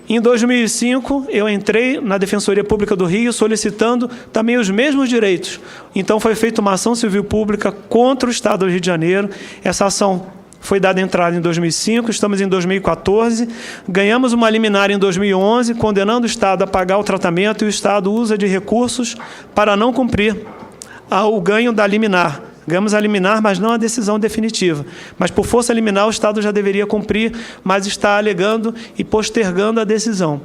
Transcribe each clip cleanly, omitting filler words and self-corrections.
Em 2005, eu entrei na Defensoria Pública do Rio solicitando também os mesmos direitos. Então, foi feita uma ação civil pública contra o Estado do Rio de Janeiro. Essa ação foi dada entrada em 2005, estamos em 2014. Ganhamos uma liminar em 2011, condenando o Estado a pagar o tratamento, e o Estado usa de recursos para não cumprir o ganho da liminar. Ganhamos a liminar, mas não a decisão definitiva. Mas, por força liminar, o Estado já deveria cumprir, mas está alegando e postergando a decisão.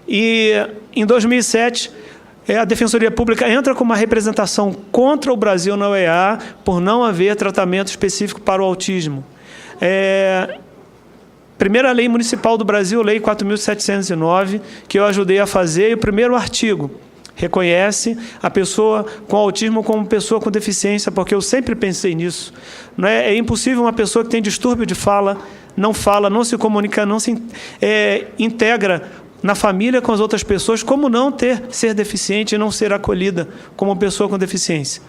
E, em 2007, a Defensoria Pública entra com uma representação contra o Brasil na OEA por não haver tratamento específico para o autismo. Primeira lei municipal do Brasil, Lei 4.709, que eu ajudei a fazer, e o primeiro artigo reconhece a pessoa com autismo como pessoa com deficiência, porque eu sempre pensei nisso. É impossível uma pessoa que tem distúrbio de fala, não se comunica, não se integra na família com as outras pessoas, como não ser deficiente e não ser acolhida como pessoa com deficiência.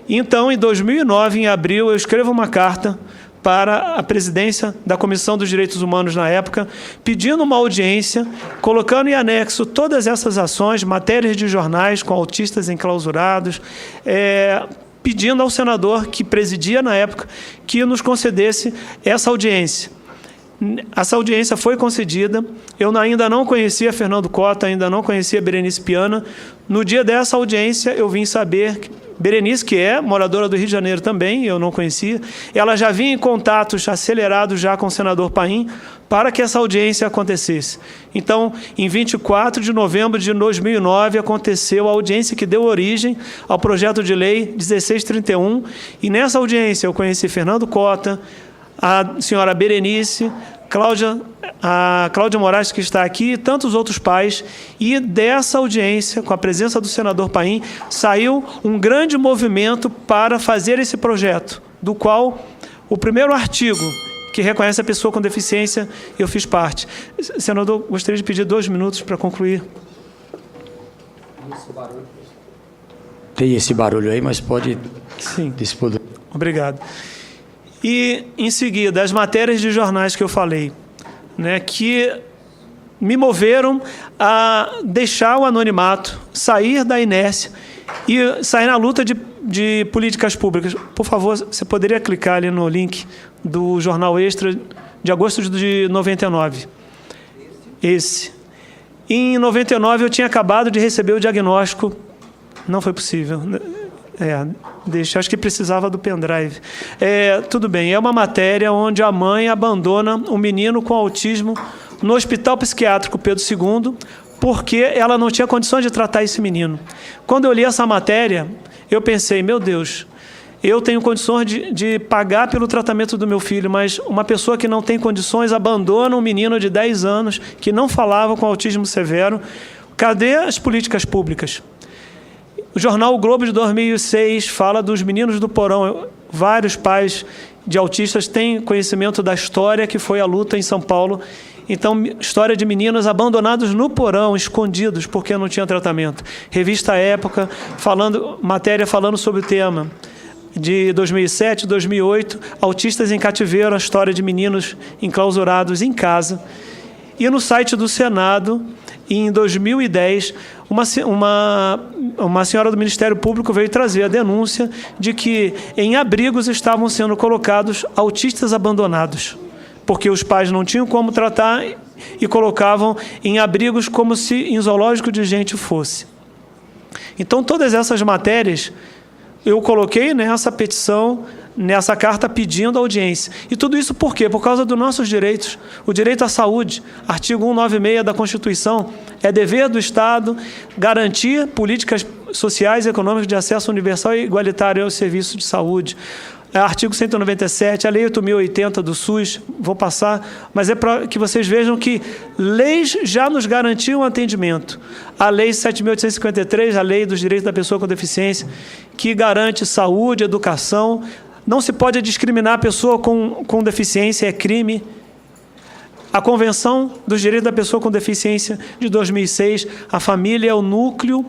Então, em 2009, em abril, eu escrevo uma carta para a presidência da Comissão dos Direitos Humanos na época, pedindo uma audiência, colocando em anexo todas essas ações, matérias de jornais com autistas enclausurados, pedindo ao senador que presidia na época que nos concedesse essa audiência. Essa audiência foi concedida. Eu ainda não conhecia Fernando Cota, ainda não conhecia Berenice Piana. No dia dessa audiência, eu vim saber que Berenice, que é moradora do Rio de Janeiro também, eu não conhecia, ela já vinha em contatos acelerados já com o senador Paim para que essa audiência acontecesse. Então, em 24 de novembro de 2009, aconteceu a audiência que deu origem ao projeto de lei 1631, e nessa audiência eu conheci Fernando Cota, a senhora Berenice, a Cláudia Moraes, que está aqui, e tantos outros pais. E dessa audiência, com a presença do senador Paim, saiu um grande movimento para fazer esse projeto, do qual o primeiro artigo, que reconhece a pessoa com deficiência, eu fiz parte. Senador, gostaria de pedir 2 minutos para concluir. Tem esse barulho aí, mas pode... Sim. Dispor. Obrigado. E, em seguida, as matérias de jornais que eu falei, que me moveram a deixar o anonimato, sair da inércia e sair na luta de políticas públicas. Por favor, você poderia clicar ali no link do Jornal Extra de agosto de 99. Esse. Em 99, eu tinha acabado de receber o diagnóstico. Não foi possível. Acho que precisava do pendrive. Tudo bem, é uma matéria onde a mãe abandona um menino com autismo no Hospital Psiquiátrico Pedro II, porque ela não tinha condições de tratar esse menino. Quando eu li essa matéria, eu pensei, meu Deus, eu tenho condições de pagar pelo tratamento do meu filho, mas uma pessoa que não tem condições abandona um menino de 10 anos que não falava, com autismo severo. Cadê as políticas públicas? O jornal O Globo de 2006 fala dos meninos do porão. Vários pais de autistas têm conhecimento da história que foi a luta em São Paulo. Então, história de meninos abandonados no porão, escondidos, porque não tinha tratamento. Revista Época, matéria falando sobre o tema. De 2007, 2008, autistas em cativeiro, a história de meninos enclausurados em casa. E no site do Senado, em 2010, uma senhora do Ministério Público veio trazer a denúncia de que em abrigos estavam sendo colocados autistas abandonados, porque os pais não tinham como tratar e colocavam em abrigos como se em zoológico de gente fosse. Então, todas essas matérias eu coloquei nessa petição, nessa carta pedindo audiência. E tudo isso por quê? Por causa dos nossos direitos. O direito à saúde, artigo 196 da Constituição, é dever do Estado garantir políticas sociais e econômicas de acesso universal e igualitário aos serviços de saúde. Artigo 197, a Lei 8.080 do SUS, vou passar, mas é para que vocês vejam que leis já nos garantiam atendimento. A Lei 7.853, a Lei dos Direitos da Pessoa com Deficiência, que garante saúde, educação. Não se pode discriminar a pessoa com deficiência, é crime. A Convenção dos Direitos da Pessoa com Deficiência de 2006, a família é o núcleo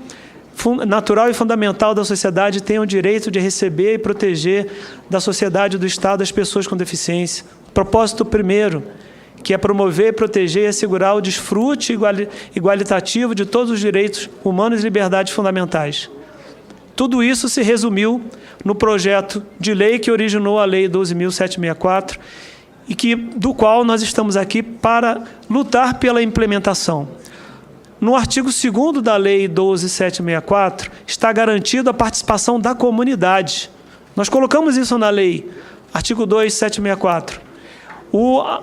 natural e fundamental da sociedade, tem o direito de receber e proteger da sociedade e do Estado as pessoas com deficiência. Propósito primeiro, que é promover, proteger e assegurar o desfrute igualitativo de todos os direitos humanos e liberdades fundamentais. Tudo isso se resumiu no projeto de lei que originou a Lei 12.764 e do qual nós estamos aqui para lutar pela implementação. No artigo 2º da Lei 12.764 está garantida a participação da comunidade. Nós colocamos isso na lei, artigo 2.764.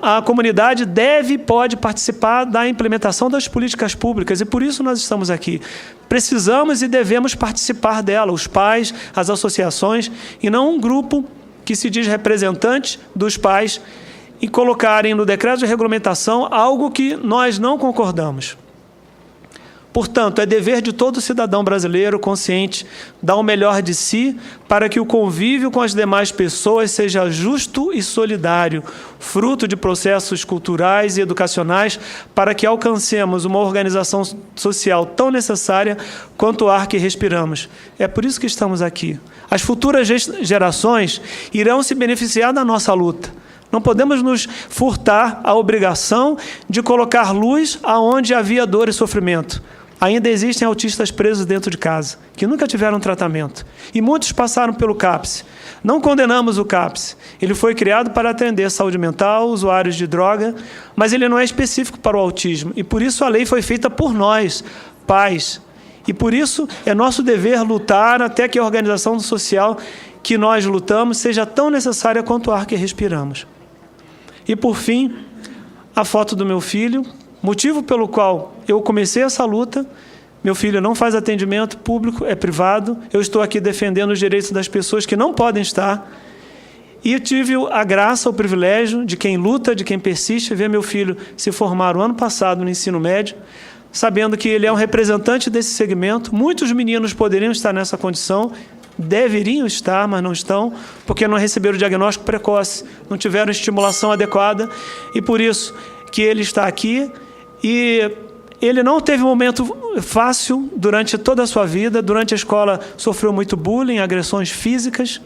A comunidade deve e pode participar da implementação das políticas públicas, e por isso nós estamos aqui. Precisamos e devemos participar dela, os pais, as associações, e não um grupo que se diz representante dos pais e colocarem no decreto de regulamentação algo que nós não concordamos. Portanto, é dever de todo cidadão brasileiro consciente dar o melhor de si para que o convívio com as demais pessoas seja justo e solidário, fruto de processos culturais e educacionais, para que alcancemos uma organização social tão necessária quanto o ar que respiramos. É por isso que estamos aqui. As futuras gerações irão se beneficiar da nossa luta. Não podemos nos furtar a obrigação de colocar luz aonde havia dor e sofrimento. Ainda existem autistas presos dentro de casa, que nunca tiveram tratamento. E muitos passaram pelo CAPS. Não condenamos o CAPS. Ele foi criado para atender saúde mental, usuários de droga, mas ele não é específico para o autismo. E por isso a lei foi feita por nós, pais. E por isso é nosso dever lutar até que a organização social que nós lutamos seja tão necessária quanto o ar que respiramos. E, por fim, a foto do meu filho, motivo pelo qual eu comecei essa luta. Meu filho não faz atendimento público, é privado. Eu estou aqui defendendo os direitos das pessoas que não podem estar. E eu tive a graça, o privilégio de quem luta, de quem persiste, ver meu filho se formar o ano passado no ensino médio, sabendo que ele é um representante desse segmento. Muitos meninos poderiam estar nessa condição, deveriam estar, mas não estão, porque não receberam o diagnóstico precoce, não tiveram estimulação adequada, e por isso que ele está aqui. E ele não teve um momento fácil durante toda a sua vida. Durante a escola sofreu muito bullying, agressões físicas,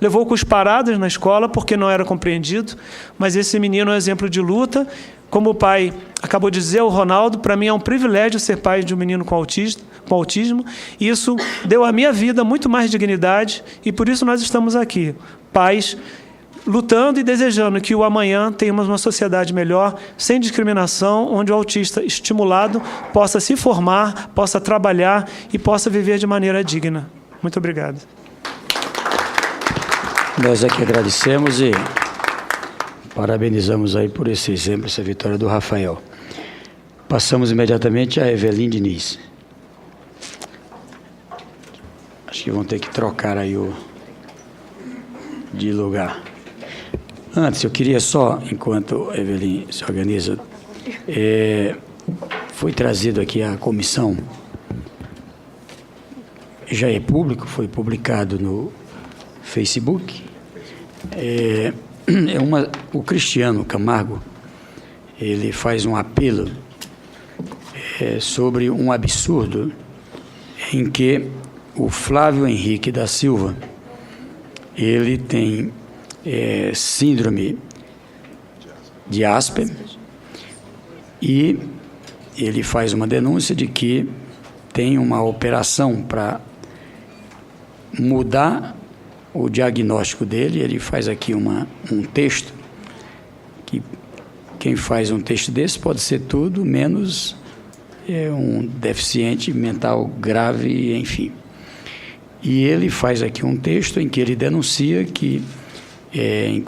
levou cusparadas na escola porque não era compreendido, mas esse menino é um exemplo de luta. Como o pai acabou de dizer, o Ronaldo, para mim é um privilégio ser pai de um menino com autismo. Isso deu à minha vida muito mais dignidade e por isso nós estamos aqui, pais, lutando e desejando que o amanhã tenhamos uma sociedade melhor, sem discriminação, onde o autista estimulado possa se formar, possa trabalhar e possa viver de maneira digna. Muito obrigado. Nós aqui agradecemos e parabenizamos aí por esse exemplo, essa vitória do Rafael. Passamos imediatamente a Evelyn Diniz. Acho que vão ter que trocar aí de lugar. Antes, eu queria só, enquanto a Evelyn se organiza, foi trazido aqui à comissão, já é público, foi publicado no Facebook, o Cristiano Camargo, ele faz um apelo sobre um absurdo em que o Flávio Henrique da Silva, ele tem síndrome de Asperger e ele faz uma denúncia de que tem uma operação para mudar o diagnóstico dele. Ele faz aqui um texto, que quem faz um texto desse pode ser tudo menos um deficiente mental grave, enfim. E ele faz aqui um texto em que ele denuncia que